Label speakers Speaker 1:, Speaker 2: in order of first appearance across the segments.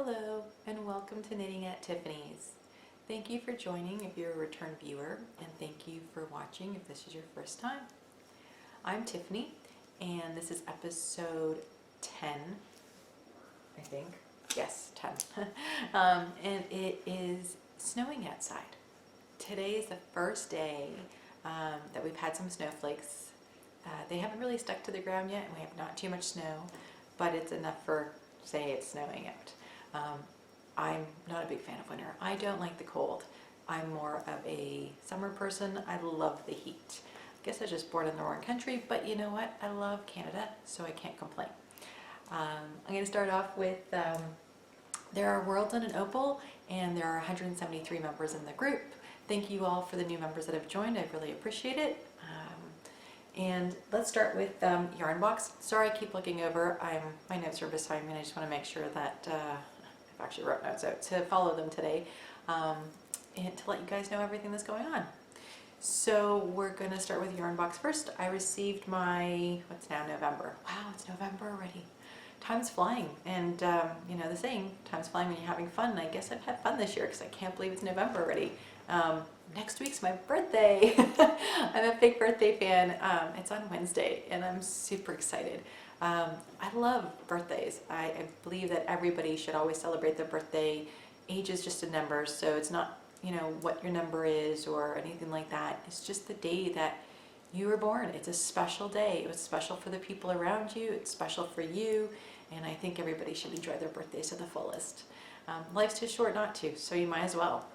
Speaker 1: Hello and welcome to Knitting at Tiffany's. Thank you for joining if you're a return viewer, and thank you for watching if this is your first time. I'm Tiffany and this is episode 10, I think. Yes, 10. And it is snowing outside. Today is the first day that we've had some snowflakes. They haven't really stuck to the ground yet and we have not too much snow, but it's enough for, say, it's snowing out. I'm not a big fan of winter. I don't like the cold. I'm more of a summer person. I love the heat. I guess I was just born in the wrong country, but you know what? I love Canada, so I can't complain. I'm going to start off with, there are worlds on an opal, and there are 173 members in the group. Thank you all for the new members that have joined. I really appreciate it. And let's start with yarn box. Sorry, I keep looking over. My notes are beside me, and I just want to make sure that I've actually wrote notes out to follow them today, and to let you guys know everything that's going on. So we're going to start with yarn box first. I received my, what's now November? Wow, it's November already. Time's flying, and you know the saying, time's flying when you're having fun. I guess I've had fun this year because I can't believe it's November already. Next week's my birthday. I'm a big birthday fan. It's on Wednesday and I'm super excited. I love birthdays. I believe that everybody should always celebrate their birthday. Age is just a number, so it's not, you know, what your number is or anything like that. It's just the day that you were born. It's a special day. It was special for the people around you. It's special for you. And I think everybody should enjoy their birthdays to the fullest. Life's too short not to, so you might as well.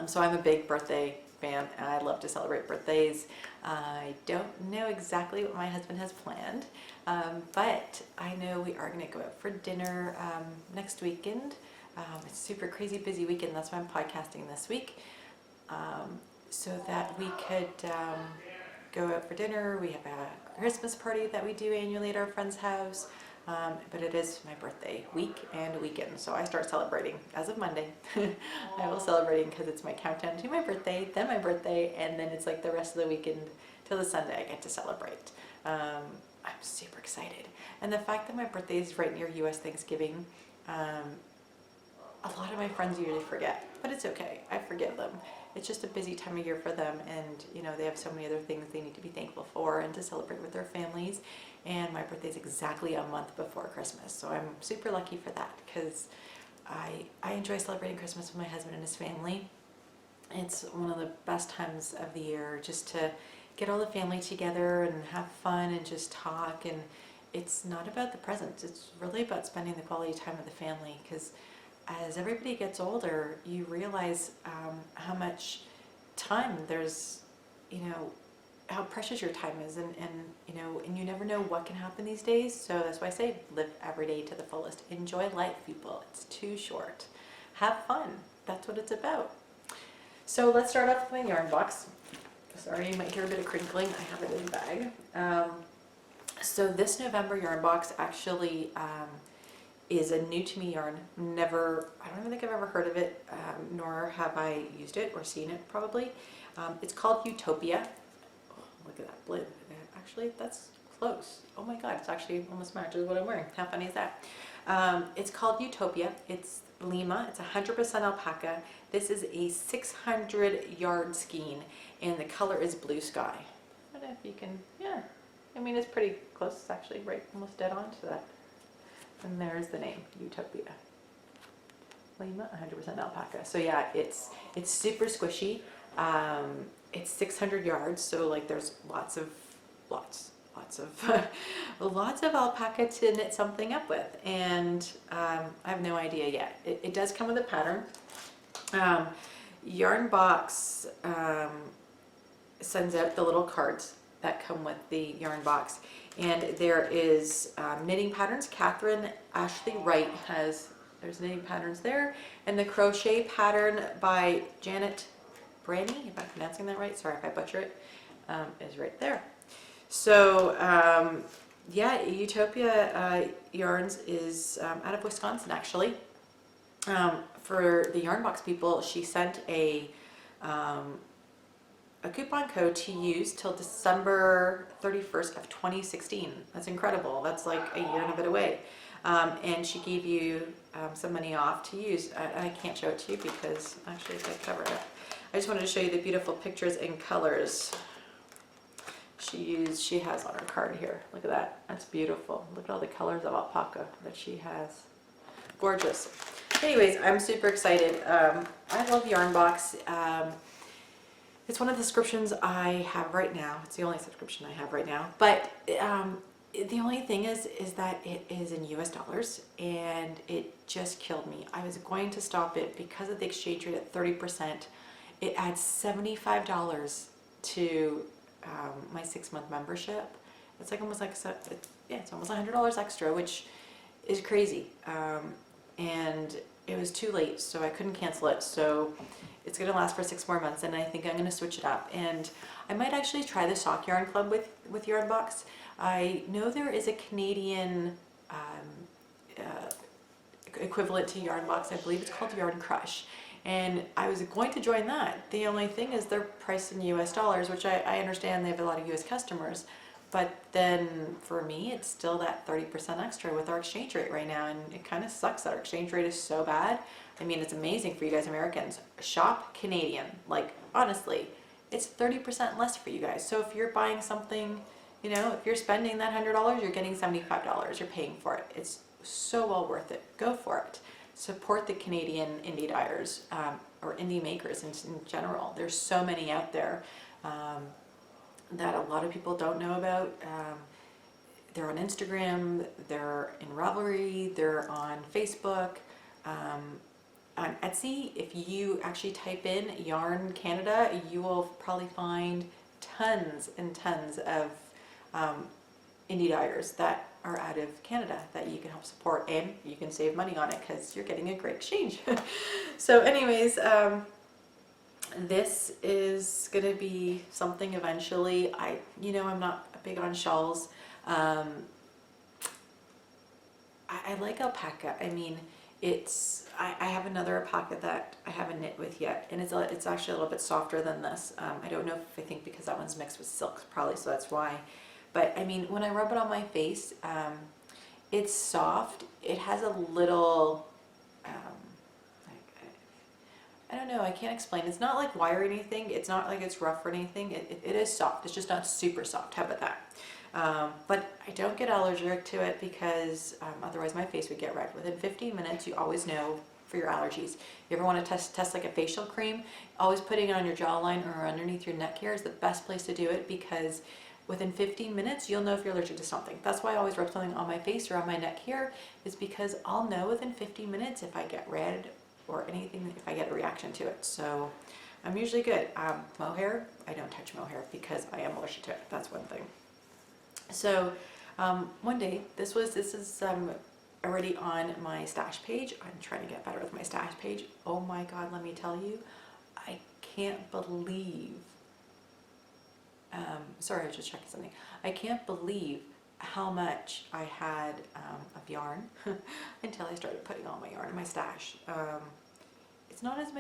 Speaker 1: So I'm a big birthday fan and I love to celebrate birthdays. I don't know exactly what my husband has planned, but I know we are going to go out for dinner next weekend. It's a super crazy busy weekend. That's why I'm podcasting this week, so that we could go out for dinner. We have a Christmas party that we do annually at our friend's house. But it is my birthday week and weekend, so I start celebrating as of Monday. I will celebrating because it's my countdown to my birthday, then my birthday, and then it's like the rest of the weekend till the Sunday I get to celebrate. I'm super excited. And the fact that my birthday is right near US Thanksgiving, a lot of my friends usually forget, but it's okay. I forgive them. It's just a busy time of year for them, and you know they have so many other things they need to be thankful for and to celebrate with their families. And my birthday is exactly a month before Christmas, so I'm super lucky for that because I enjoy celebrating Christmas with my husband and his family. It's one of the best times of the year just to get all the family together and have fun and just talk. And it's not about the presents, it's really about spending the quality time with the family, because as everybody gets older, you realize how much time there's, you know, how precious your time is, and you know, and you never know what can happen these days. So that's why I say live every day to the fullest. Enjoy life, people. It's too short. Have fun. That's what it's about. So let's start off with my yarn box. Sorry, you might hear a bit of crinkling. I have it in the bag. So this November yarn box actually is a new to me yarn. I don't even think I've ever heard of it, nor have I used it or seen it probably. It's called Utopia. Oh, look at that blue. Actually, that's close. Oh my God, it's actually almost matches what I'm wearing. How funny is that? It's called Utopia. It's Lima. It's 100% alpaca. This is a 600 yard skein and the color is blue sky. I don't know if you can, yeah. I mean, it's pretty close. It's actually right, almost dead on to that. And there's the name, Utopia. Lima, 100% alpaca. So yeah, it's super squishy. It's 600 yards, so like there's lots of alpaca to knit something up with, and I have no idea yet. It does come with a pattern. Yarn Box sends out the little cards that come with the yarn box, and there is knitting patterns. Catherine Ashley Wright there's knitting patterns there, and the crochet pattern by Janet Branny, if I'm pronouncing that right, sorry if I butcher it, is right there. So yeah, Utopia Yarns is out of Wisconsin actually. For the yarn box people, she sent a coupon code to use till December 31st of 2016. That's incredible. That's like a year and a bit away. And she gave you some money off to use. I can't show it to you because actually if I cover it up. I just wanted to show you the beautiful pictures and colors she has on her card here. Look at that. That's beautiful. Look at all the colors of alpaca that she has. Gorgeous. Anyways, I'm super excited. I love Yarnbox. It's one of the subscriptions I have right now. It's the only subscription I have right now. But the only thing is that it is in US dollars, and it just killed me. I was going to stop it because of the exchange rate at 30%. It adds $75 to my 6-month membership. It's like almost like it's almost $100 extra, which is crazy. And it was too late, so I couldn't cancel it. So it's going to last for 6 more months, and I think I'm going to switch it up. And I might actually try the Sock Yarn Club with Yarnbox. I know there is a Canadian equivalent to Yarnbox. I believe it's called Yarn Crush. And I was going to join that. The only thing is they're priced in US dollars, which I understand they have a lot of US customers. But then for me, it's still that 30% extra with our exchange rate right now. And it kind of sucks that our exchange rate is so bad. I mean, it's amazing for you guys Americans. Shop Canadian. Like, honestly, it's 30% less for you guys. So if you're buying something, you know, if you're spending that $100, you're getting $75. You're paying for it. It's so well worth it. Go for it. Support the Canadian indie dyers or indie makers in general. There's so many out there that a lot of people don't know about. They're on Instagram, they're in Ravelry, they're on Facebook, on Etsy. If you actually type in Yarn Canada, you will probably find tons and tons of indie dyers that are out of Canada that you can help support, and you can save money on it because you're getting a great exchange. So anyways, this is going to be something eventually. I'm not big on shawls. I like alpaca. I mean, I have another alpaca that I haven't knit with yet, and it's actually a little bit softer than this. I don't know if I think because that one's mixed with silk, probably, so that's why. But I mean, when I rub it on my face, it's soft. It has a little, I don't know, I can't explain. It's not like wire or anything. It's not like it's rough or anything. It is soft. It's just not super soft. How about that? But I don't get allergic to it because otherwise my face would get red. Within 15 minutes, you always know for your allergies. You ever want to test like a facial cream? Always putting it on your jawline or underneath your neck here is the best place to do it, because within 15 minutes, you'll know if you're allergic to something. That's why I always rub something on my face or on my neck here, is because I'll know within 15 minutes if I get red or anything, if I get a reaction to it. So I'm usually good. Mohair, I don't touch mohair because I am allergic to it. That's one thing. So one day, this is already on my stash page. I'm trying to get better with my stash page. Oh my God, let me tell you, I can't believe, sorry, I was just checking something. I can't believe how much I had of yarn until I started putting all my yarn in my stash. It's not as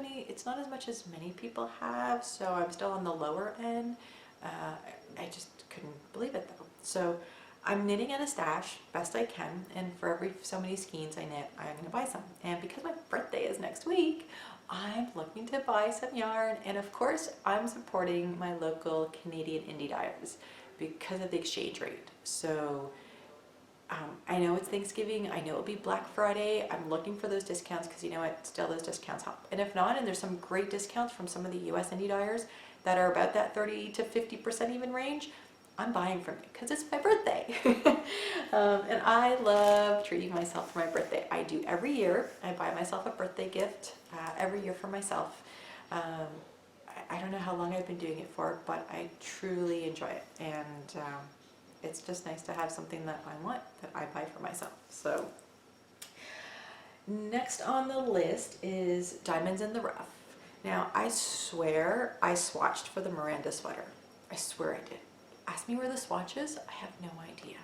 Speaker 1: much as many people have, so I'm still on the lower end. I just couldn't believe it though. So I'm knitting in a stash best I can, and for every so many skeins I knit, I'm gonna buy some. And because my birthday is next week, I'm looking to buy some yarn, and of course I'm supporting my local Canadian indie dyers because of the exchange rate. So I know it's Thanksgiving, I know it'll be Black Friday. I'm looking for those discounts because you know what, still those discounts help. And if not, and there's some great discounts from some of the US indie dyers that are about that 30 to 50% even range, I'm buying from it because it's my birthday. And I love treating myself for my birthday. I do every year. I buy myself a birthday gift every year for myself. I don't know how long I've been doing it for, but I truly enjoy it. And it's just nice to have something that I want that I buy for myself. So next on the list is Diamonds in the Rough. Now I swear I swatched for the Miranda sweater. I swear I did. Ask me where the swatch is, I have no idea.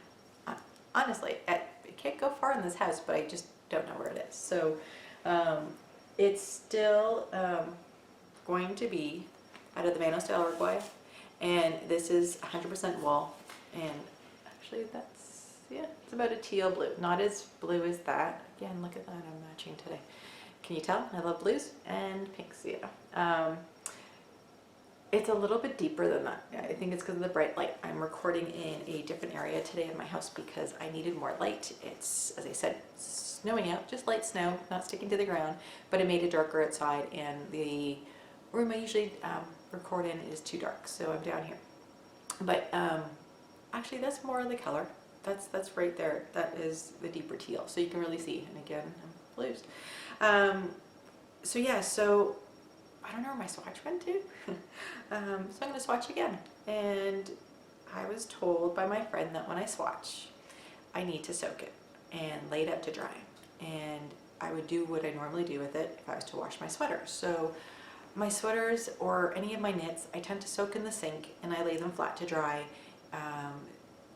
Speaker 1: Honestly, it can't go far in this house, but I just don't know where it is. So it's still going to be out of the Manos de Uruguay, and this is 100% wool. And actually, that's, See it? It's about a teal blue. Not as blue as that. Again, look at that. I'm matching today. Can you tell? I love blues and pinks. Yeah. It's a little bit deeper than that. I think it's because of the bright light. I'm recording in a different area today in my house because I needed more light. It's, as I said, snowing out, just light snow, not sticking to the ground, but it made it darker outside, and the room I usually record in is too dark, so I'm down here. But actually, that's more of the color. That's right there. That is the deeper teal, so you can really see. And again, blues. So yeah, so I don't know where my swatch went to. So I'm going to swatch again. And I was told by my friend that when I swatch, I need to soak it and lay it out to dry. And I would do what I normally do with it if I was to wash my sweaters. So my sweaters or any of my knits, I tend to soak in the sink and I lay them flat to dry.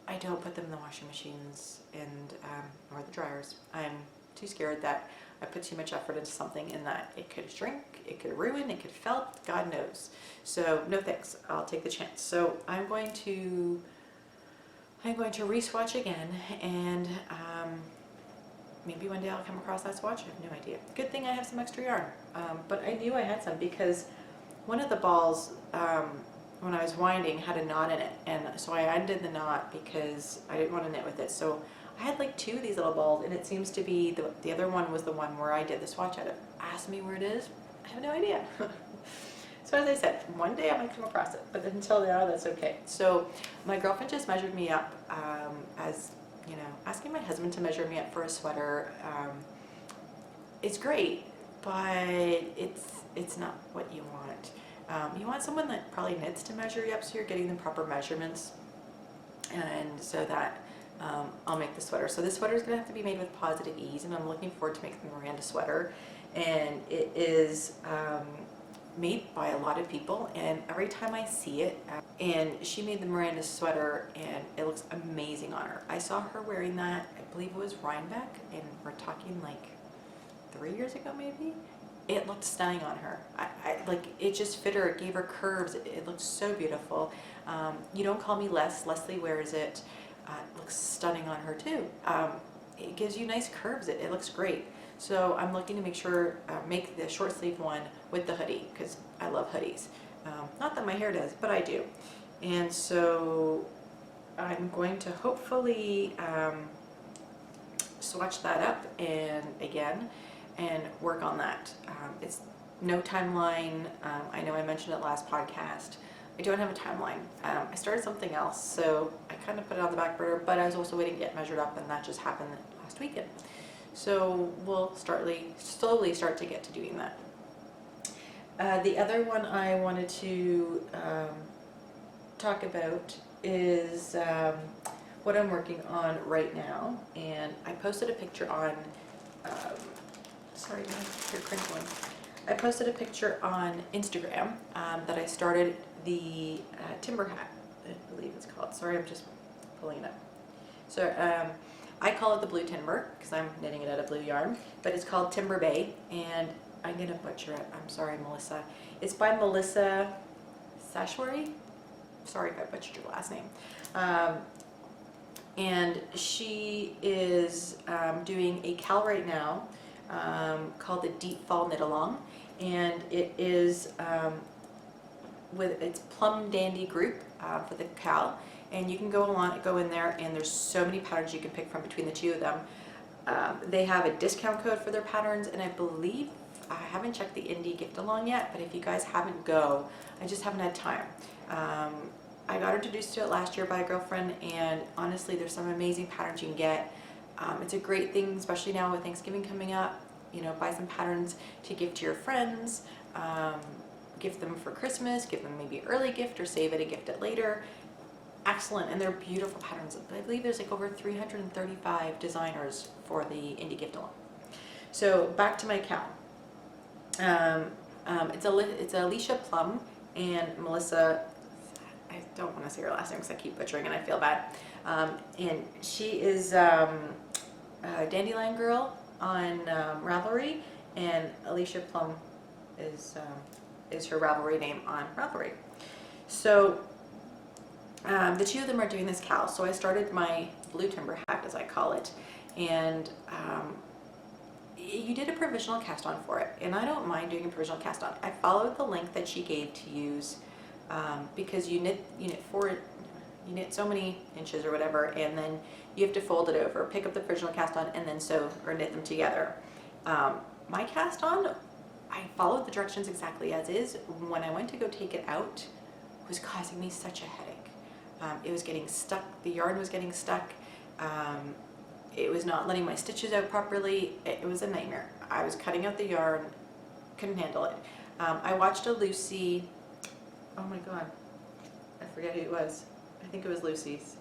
Speaker 1: I don't put them in the washing machines and or the dryers. I'm too scared that I put too much effort into something and that it could shrink, it could ruin, it could felt, God knows. So no thanks, I'll take the chance. So I'm going to re-swatch again, and maybe one day I'll come across that swatch. I have no idea. Good thing I have some extra yarn, but I knew I had some because one of the balls when I was winding had a knot in it, and so I undid the knot because I didn't want to knit with it. So I had like two of these little balls, and it seems to be the other one was the one where I did the swatch out of. Ask me where it is, I have no idea. So as I said, one day I might come across it, but until now, that's okay. So my girlfriend just measured me up, as you know, asking my husband to measure me up for a sweater. It's great, but it's not what you want. You want someone that probably knits to measure you up, so you're getting the proper measurements, and so that I'll make the sweater. So this sweater is going to have to be made with positive ease, and I'm looking forward to making the Miranda sweater. And it is made by a lot of people, and every time I see it, and she made the Miranda sweater, and it looks amazing on her. I saw her wearing that, I believe it was Rhinebeck, and we're talking like 3 years ago maybe. It looked stunning on her. I like it just fit her. It gave her curves. It looked so beautiful. You don't call me Les. Leslie wears it. It looks stunning on her too. It gives you nice curves. It looks great. So I'm looking to make sure make the short sleeve one with the hoodie because I love hoodies. Not that my hair does, but I do. And so I'm going to hopefully swatch that up and work on that. It's no timeline. I know I mentioned it last podcast. I don't have a timeline. I started something else, so I kind of put it on the back burner, but I was also waiting to get measured up, and that just happened last weekend. So we'll slowly start to get to doing that. The other one I wanted to talk about is what I'm working on right now, and I posted a picture on sorry, you're crinkling. I posted a picture on Instagram that I started the timber hat, I believe it's called. Sorry, I'm just pulling it up. So I call it the blue timber because I'm knitting it out of blue yarn, but it's called Timber Bay, and I'm going to butcher it. I'm sorry, Melissa. It's by Melissa Sashwari. Sorry if I butchered your last name. And she is doing a cal right now called the Deep Fall Knit Along, and it is with its Plum Dandy group for the cal, and you can go in there, and there's so many patterns you can pick from between the two of them. They have a discount code for their patterns, and I believe I haven't checked the indie gift along yet, but if you guys haven't, go. I just haven't had time. I got introduced to it last year by a girlfriend, and honestly, there's some amazing patterns you can get. It's a great thing, especially now with Thanksgiving coming up. You know, buy some patterns to give to your friends, give them for Christmas, give them maybe an early gift, or save it and gift it later. Excellent, and they're beautiful patterns. I believe there's like over 335 designers for the indie gift along. So back to my cal. It's Alicia Plum and Melissa. I don't want to say her last name because I keep butchering and I feel bad. And she is Dandelion Girl on Ravelry, and Alicia Plum is her Ravelry name on Ravelry. So the two of them are doing this cowl. So I started my blue timber hat, as I call it, and you did a provisional cast on for it, and I don't mind doing a provisional cast on. I followed the link that she gave to use because you knit so many inches or whatever, and then you have to fold it over, pick up the provisional cast on, and then sew or knit them together. My cast on, I followed the directions exactly as is. When I went to go take it out, it was causing me such a headache. It was getting stuck, the yarn was getting stuck. It was not letting my stitches out properly. It was a nightmare. I was cutting out the yarn, couldn't handle it. I watched a Lucy, oh my god, I forget who it was. I think it was Lucy's.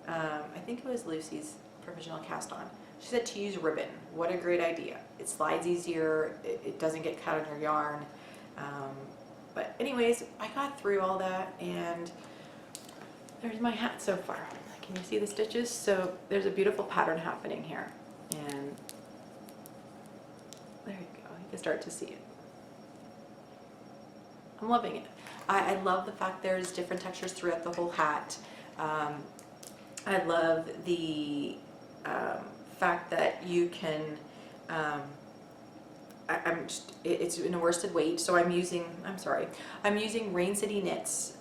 Speaker 1: I think it was Lucy's provisional cast on. She said to use ribbon. What a great idea. It slides easier, it doesn't get cut on your yarn. But anyways, I got through all that, and there's my hat so far. Can you see the stitches? So there's a beautiful pattern happening here, and there you go. You can start to see it. I'm loving it. I love the fact there's different textures throughout the whole hat. I love the fact that you can, it's in a worsted weight, so I'm using Rain City Knits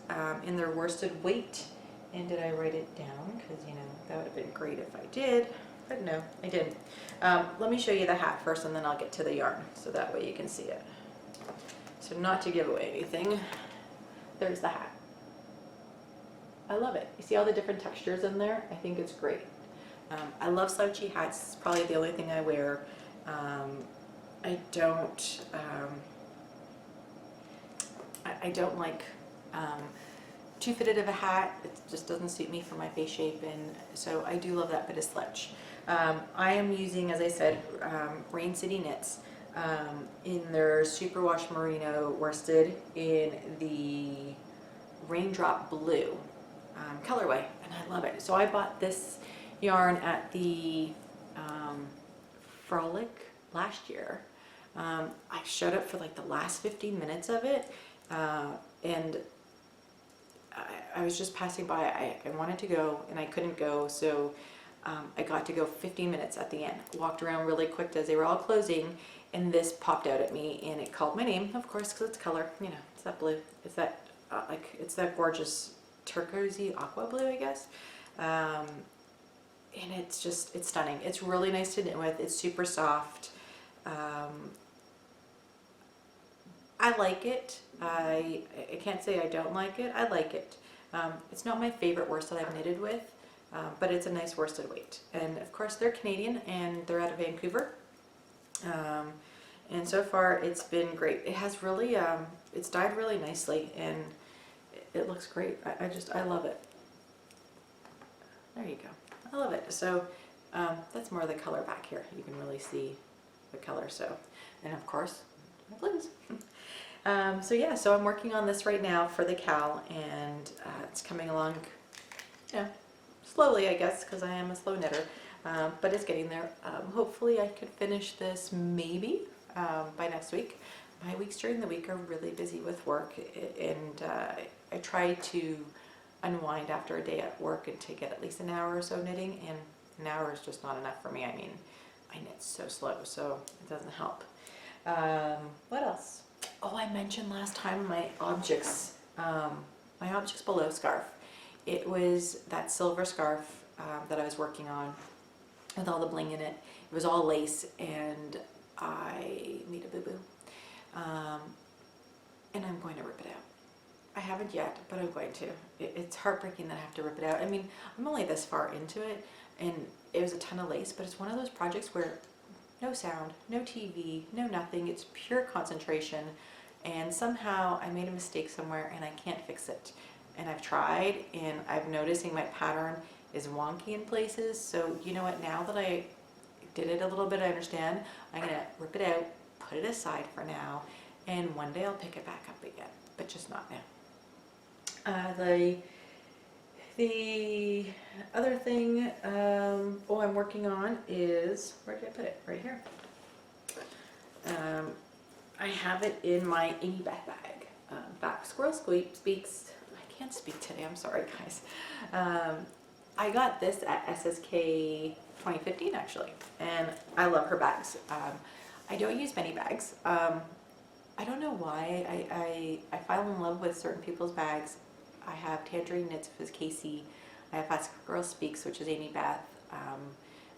Speaker 1: in their worsted weight. And did I write it down? Because, that would have been great if I did, but no, I didn't. Let me show you the hat first, and then I'll get to the yarn, so that way you can see it. So not to give away anything, there's the hat. I love it. You see all the different textures in there? I think it's great. I love slouchy hats. It's probably the only thing I wear. I don't like too fitted of a hat. It just doesn't suit me for my face shape, and so I do love that bit of slouch. I am using, as I said, Rain City Knits in their Superwash Merino worsted in the Raindrop Blue colorway, and I love it. So I bought this yarn at the Frolic last year. I showed up for like the last 15 minutes of it, and I was just passing by. I wanted to go and I couldn't go, so I got to go 15 minutes at the end. Walked around really quick as they were all closing, and this popped out at me, and it called my name, of course, because it's color. It's that blue. It's that it's that gorgeous turquoisey aqua blue, I guess. And it's stunning. It's really nice to knit with. It's super soft. I like it. I can't say I don't like it. I like it. It's not my favorite worsted I've knitted with, but it's a nice worsted weight. And of course they're Canadian, and they're out of Vancouver. And so far it's been great. It has really, it's dyed really nicely, and it looks great. I love it. There you go. I love it. So that's more of the color back here. You can really see the color. So, and of course, my blues. So yeah, so I'm working on this right now for the cowl, and it's coming along, slowly, I guess, because I am a slow knitter, but it's getting there. Hopefully I could finish this maybe by next week. My weeks during the week are really busy with work, and I try to unwind after a day at work and to get at least an hour or so knitting, and an hour is just not enough for me. I mean, I knit so slow, so it doesn't help. What else? Oh, I mentioned last time my objects below scarf. It was that silver scarf that I was working on with all the bling in it. It was all lace, and I made a boo-boo. And I'm going to rip it out. I haven't yet, but I'm going to. It's heartbreaking that I have to rip it out. I mean, I'm only this far into it, and it was a ton of lace, but it's one of those projects where no sound, no TV, no nothing. It's pure concentration, and somehow I made a mistake somewhere, and I can't fix it. And I've tried, and I'm noticing my pattern is wonky in places. So you know what, now that I did it a little bit, I understand. I'm gonna rip it out, put it aside for now, and one day I'll pick it back up again, but just not now. The other thing I'm working on is, where did I put it? Right here. I have it in my Amy Beth bag. Back Squirrel Speaks. I can't speak today, I'm sorry guys. I got this at SSK 2015 actually, and I love her bags. I don't use many bags. I don't know why. I fell in love with certain people's bags. I have Tangerine Knits, which is Casey. I have Fast Girl Speaks, which is Amy Beth.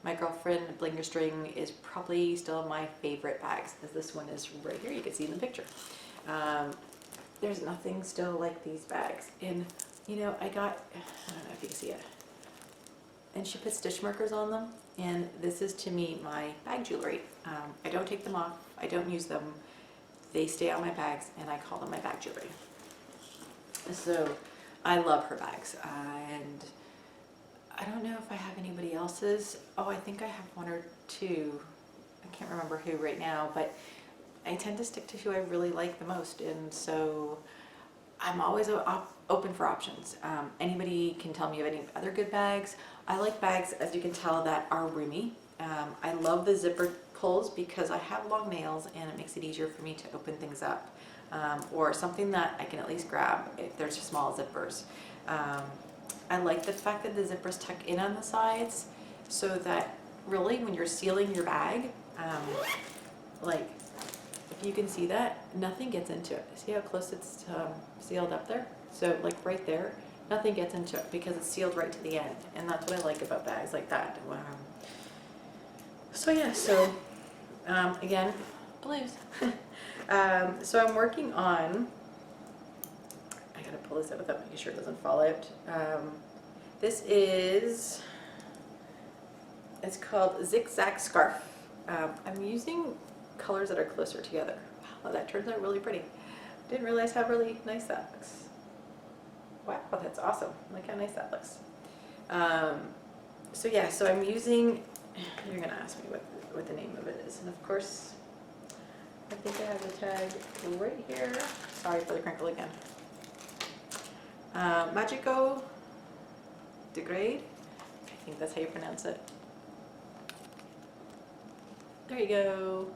Speaker 1: My girlfriend Blinger String is probably still my favorite bags, as this one is right here. You can see in the picture. There's nothing still like these bags. And you know, I don't know if you can see it. And she put stitch markers on them. And this is to me my bag jewelry. I don't take them off. I don't use them. They stay on my bags, and I call them my bag jewelry. So I love her bags. And I don't know if I have anybody else's. Oh, I think I have one or two. I can't remember who right now, but I tend to stick to who I really like the most. And so I'm always open for options. Anybody can tell me of any other good bags. I like bags, as you can tell, that are roomy. I love the zipper pulls because I have long nails and it makes it easier for me to open things up. Or something that I can at least grab if there's small zippers. I like the fact that the zippers tuck in on the sides so that really when you're sealing your bag, like if you can see that, nothing gets into it. See how close it's sealed up there? So like right there, nothing gets into it because it's sealed right to the end. And that's what I like about bags like that. Wow. So yeah, so again, blues. So I'm working on, I gotta pull this out without making sure it doesn't fall out. This is, it's called Zigzag Scarf. I'm using colors that are closer together. Wow, that turns out really pretty. Didn't realize how really nice that looks. Wow, that's awesome. Look how nice that looks. So yeah, so I'm using, you're gonna ask me what the name of it is. And of course, I think I have the tag right here. Sorry for the crinkle again. Magico Degrade. I think that's how you pronounce it. There you go.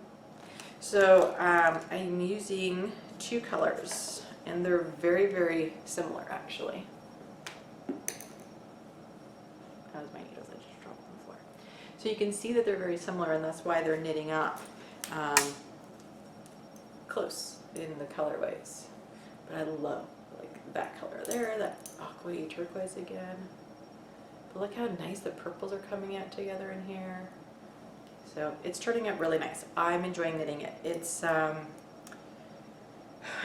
Speaker 1: So I'm using two colors, and they're very, very similar actually. That was my needles, I just dropped on the floor. So you can see that they're very similar, and that's why they're knitting up close in the colorways. But I love like that color there, that aqua turquoise again. But look how nice the purples are coming out together in here. So it's turning out really nice. I'm enjoying knitting it. It's I'm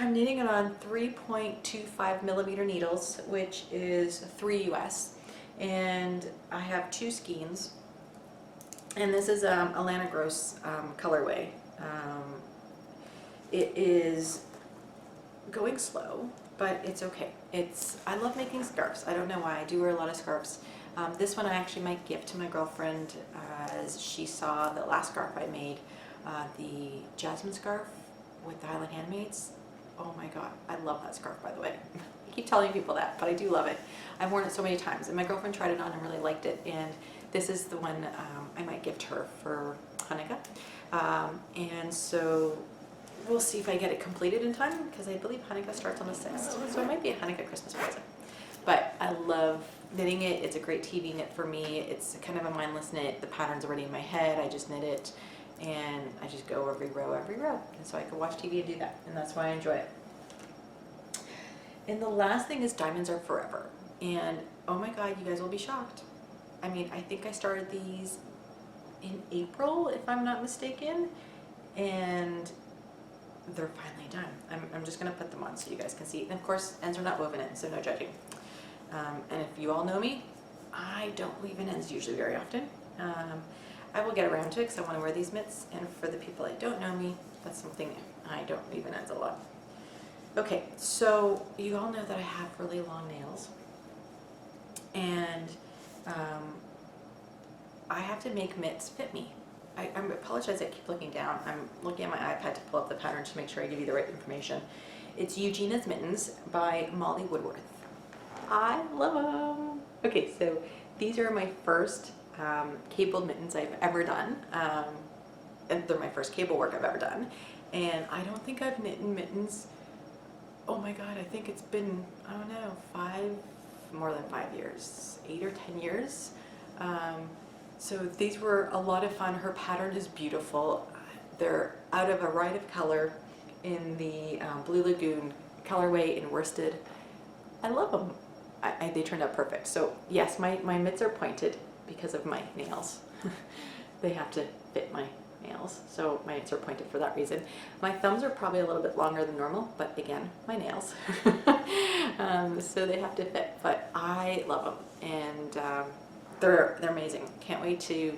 Speaker 1: knitting it on 3.25 millimeter needles, which is 3 US, and I have 2 skeins. And this is Alana Gross colorway. It is going slow, but it's okay. I love making scarves. I don't know why. I do wear a lot of scarves. This one I actually might give to my girlfriend as she saw the last scarf I made, the jasmine scarf with the Highland Handmaids. Oh my god, I love that scarf, by the way. I keep telling people that, but I do love it. I've worn it so many times, and my girlfriend tried it on and really liked it, and this is the one I might gift her for Hanukkah. And so we'll see if I get it completed in time, because I believe Hanukkah starts on the 6th, so it might be a Hanukkah Christmas present. But I love knitting it. It's a great TV knit for me. It's kind of a mindless knit. The pattern's already in my head. I just knit it, and I just go every row, and so I can watch TV and do that, and that's why I enjoy it. And the last thing is diamonds are forever, and oh my god, you guys will be shocked. I mean, I think I started these in April, if I'm not mistaken, and they're finally done. I'm just gonna put them on so you guys can see. And of course, ends are not woven in, so no judging. And if you all know me, I don't weave in ends usually very often. I will get around to it because I want to wear these mitts, and for the people that don't know me, that's something I don't weave in ends a lot. Okay, so you all know that I have really long nails, and I have to make mitts fit me. I apologize, I keep looking down. I'm looking at my iPad to pull up the pattern to make sure I give you the right information. It's Eugenia's Mittens by Molly Woodworth. I love them. Okay, so these are my first cabled mittens I've ever done. And they're my first cable work I've ever done. And I don't think I've knit mittens oh my God, I think it's been, I don't know, more than 5 years, 8 or 10 years. So these were a lot of fun. Her pattern is beautiful. They're out of a ride of color in the Blue Lagoon colorway in worsted. I love them. They turned out perfect. So yes, my mitts are pointed because of my nails. They have to fit my nails, so my mitts are pointed for that reason. My thumbs are probably a little bit longer than normal, but again, my nails. So they have to fit, but I love them, and they're amazing. Can't wait to,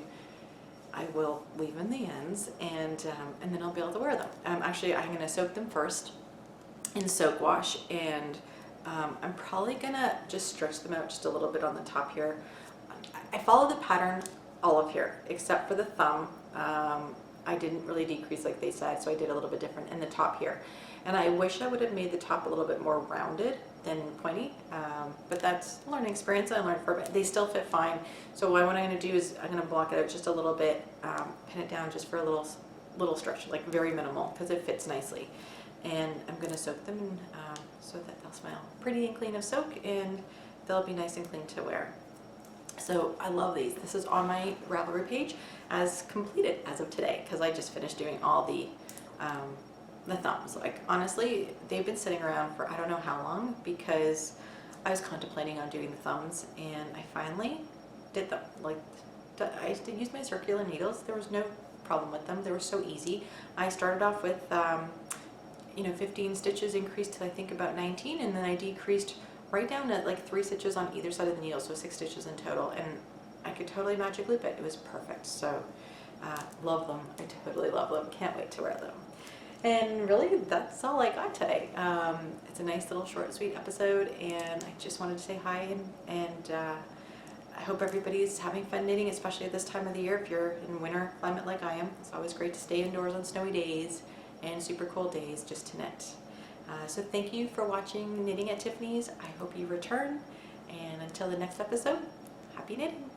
Speaker 1: I will leave in the ends, and then I'll be able to wear them. Actually, I'm going to soak them first in soap wash, and I'm probably going to just stretch them out just a little bit on the top here. I follow the pattern all of here, except for the thumb. I didn't really decrease like they said, so I did a little bit different in the top here. And I wish I would have made the top a little bit more rounded than pointy, but that's a learning experience. I learned from it. They still fit fine. So what I'm going to do is I'm going to block it out just a little bit, pin it down just for a little stretch, like very minimal, because it fits nicely. And I'm going to soak them so that they'll smell pretty and clean of soak, and they'll be nice and clean to wear. So I love these. This is on my Ravelry page as completed as of today, because I just finished doing all the thumbs. Like honestly, they've been sitting around for I don't know how long, because I was contemplating on doing the thumbs, and I finally did them. Like I used my circular needles. There was no problem with them. They were so easy. I started off with 15 stitches, increased to I think about 19, and then I decreased right down to like 3 stitches on either side of the needle, so 6 stitches in total, and I could totally magic loop it. It was perfect. So love them. I totally love them. Can't wait to wear them. And really, that's all I got today. It's a nice little short and sweet episode, and I just wanted to say hi, and I hope everybody's having fun knitting, especially at this time of the year. If you're in winter climate like I am, it's always great to stay indoors on snowy days and super cold days just to knit. So thank you for watching Knitting at Tiffany's. I hope you return, and until the next episode, happy knitting!